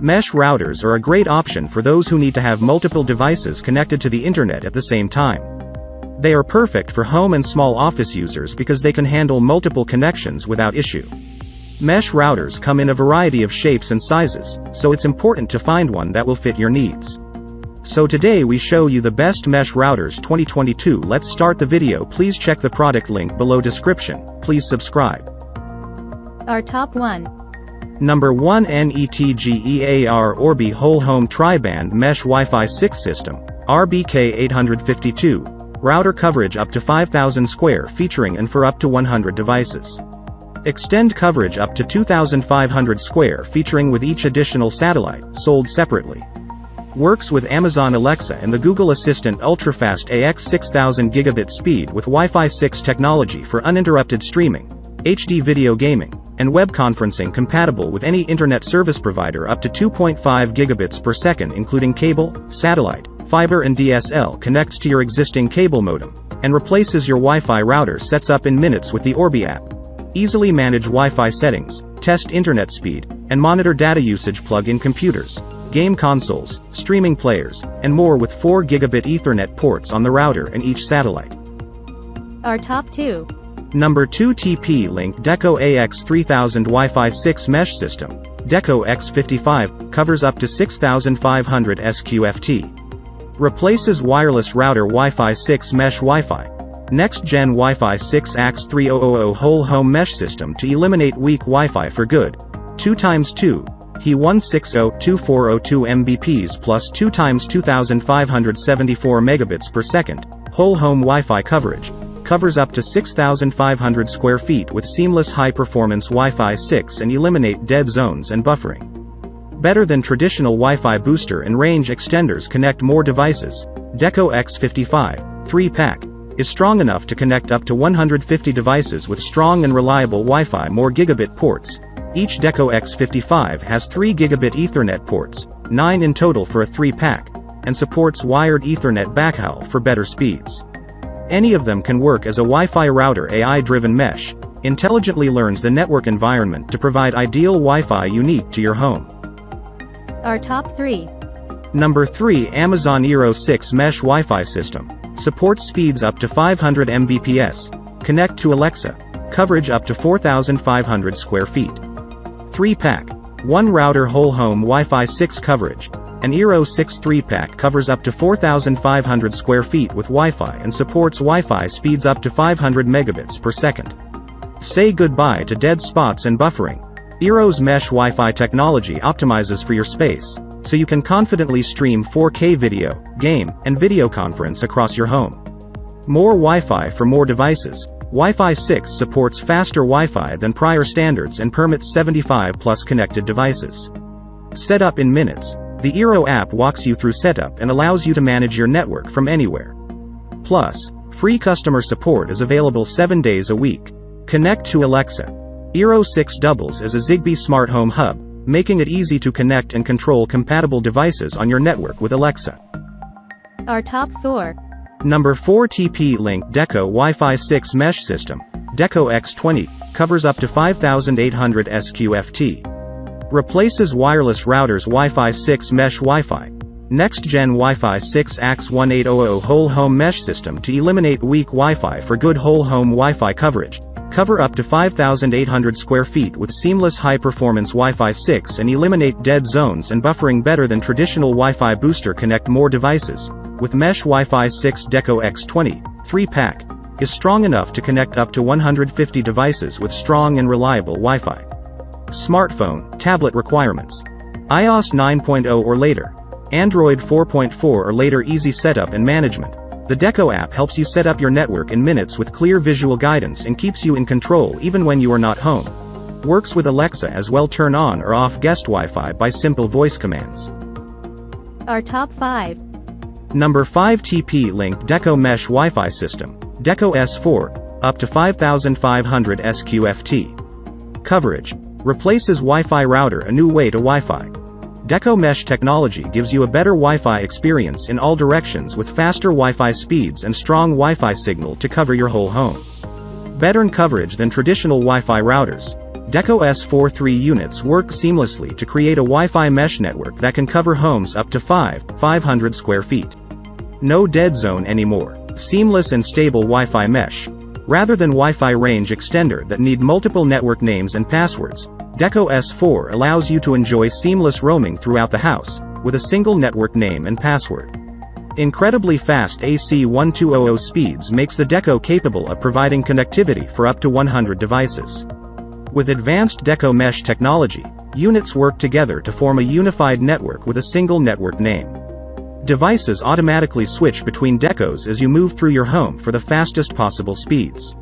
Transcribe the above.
Mesh routers are a great option for those who need to have multiple devices connected to the internet at the same time. They are perfect for home and small office users because they can handle multiple connections without issue. Mesh routers come in a variety of shapes and sizes, so it's important to find one that will fit your needs. So today we show you the best mesh routers 2022. Let's start the video. Please check the product link below description. Please subscribe. Our top 1. Number 1, NETGEAR Orbi Whole Home Tri-Band Mesh Wi-Fi 6 System, RBK852. Router coverage up to 5,000 square featuring and for up to 100 devices. Extend coverage up to 2,500 square featuring with each additional satellite, sold separately. Works with Amazon Alexa and the Google Assistant ultrafast AX 6000 gigabit speed with Wi-Fi 6 technology for uninterrupted streaming, HD video gaming, and web conferencing, compatible with any internet service provider up to 2.5 gigabits per second including cable, satellite, fiber and DSL. Connects to your existing cable modem, and replaces your Wi-Fi router. Sets up in minutes with the Orbi app. Easily manage Wi-Fi settings, test internet speed, and monitor data usage. Plug in computers, game consoles, streaming players, and more with 4 gigabit Ethernet ports on the router and each satellite. Our top 2. Number 2, TP-Link Deco AX3000 Wi-Fi 6 Mesh System, Deco X55, covers up to 6,500 Sq.Ft. Replaces wireless router Wi-Fi 6 Mesh Wi-Fi. Next-gen Wi-Fi 6 AX3000 Whole Home Mesh System to eliminate weak Wi-Fi for good. 2x2, He 160-2402 Mbps plus 2x 2,574 megabits per second. Whole home Wi-Fi coverage. Covers up to 6,500 square feet with seamless high-performance Wi-Fi 6 and eliminate dead zones and buffering. Better than traditional Wi-Fi booster and range extenders. Connect more devices. Deco X55, 3-pack, is strong enough to connect up to 150 devices with strong and reliable Wi-Fi. More gigabit ports. Each Deco X55 has 3 gigabit Ethernet ports, 9 in total for a 3-pack, and supports wired Ethernet backhaul for better speeds. Any of them can work as a Wi-Fi router. AI-driven mesh intelligently learns the network environment to provide ideal Wi-Fi unique to your home. Our top 3. Number 3, Amazon Eero 6 Mesh Wi-Fi System. Supports speeds up to 500 Mbps. Connect to Alexa. Coverage up to 4,500 square feet. 3-pack. 1 router whole home Wi-Fi 6 coverage. An Eero 6 3-pack covers up to 4,500 square feet with Wi-Fi and supports Wi-Fi speeds up to 500 megabits per second. Say goodbye to dead spots and buffering. Eero's mesh Wi-Fi technology optimizes for your space, so you can confidently stream 4K video, game, and video conference across your home. More Wi-Fi for more devices. Wi-Fi 6 supports faster Wi-Fi than prior standards and permits 75+ connected devices. Set up in minutes. The Eero app walks you through setup and allows you to manage your network from anywhere. Plus, free customer support is available 7 days a week. Connect to Alexa. Eero 6 doubles as a Zigbee smart home hub, making it easy to connect and control compatible devices on your network with Alexa. Our top 4. Number 4, TP-Link Deco Wi-Fi 6 Mesh System, Deco X20, covers up to 5,800 Sq.Ft. Replaces wireless routers Wi-Fi 6 Mesh Wi-Fi. Next-gen Wi-Fi 6 AX1800 Whole Home Mesh System to eliminate weak Wi-Fi for good whole home Wi-Fi coverage. Cover up to 5,800 square feet with seamless high-performance Wi-Fi 6 and eliminate dead zones and buffering. Better than traditional Wi-Fi booster. Connect more devices. With Mesh Wi-Fi 6 Deco X20, 3-pack, is strong enough to connect up to 150 devices with strong and reliable Wi-Fi. Smartphone, tablet requirements. iOS 9.0 or later. Android 4.4 or later. Easy setup and management. The Deco app helps you set up your network in minutes with clear visual guidance and keeps you in control even when you are not home. Works with Alexa as well. Turn on or off guest Wi-Fi by simple voice commands. Our top 5. Number 5, TP-Link Deco Mesh Wi-Fi System, Deco S4, up to 5,500 Sq.Ft. Coverage. Replaces Wi-Fi router. A new way to Wi-Fi. Deco Mesh technology gives you a better Wi-Fi experience in all directions with faster Wi-Fi speeds and strong Wi-Fi signal to cover your whole home. Better coverage than traditional Wi-Fi routers. Deco S43 units work seamlessly to create a Wi-Fi mesh network that can cover homes up to 500 square feet. No dead zone anymore. Seamless and stable Wi-Fi mesh. Rather than Wi-Fi range extender that need multiple network names and passwords, Deco S4 allows you to enjoy seamless roaming throughout the house, with a single network name and password. Incredibly fast AC 1200 speeds makes the Deco capable of providing connectivity for up to 100 devices. With advanced Deco mesh technology, units work together to form a unified network with a single network name. Devices automatically switch between Decos as you move through your home for the fastest possible speeds.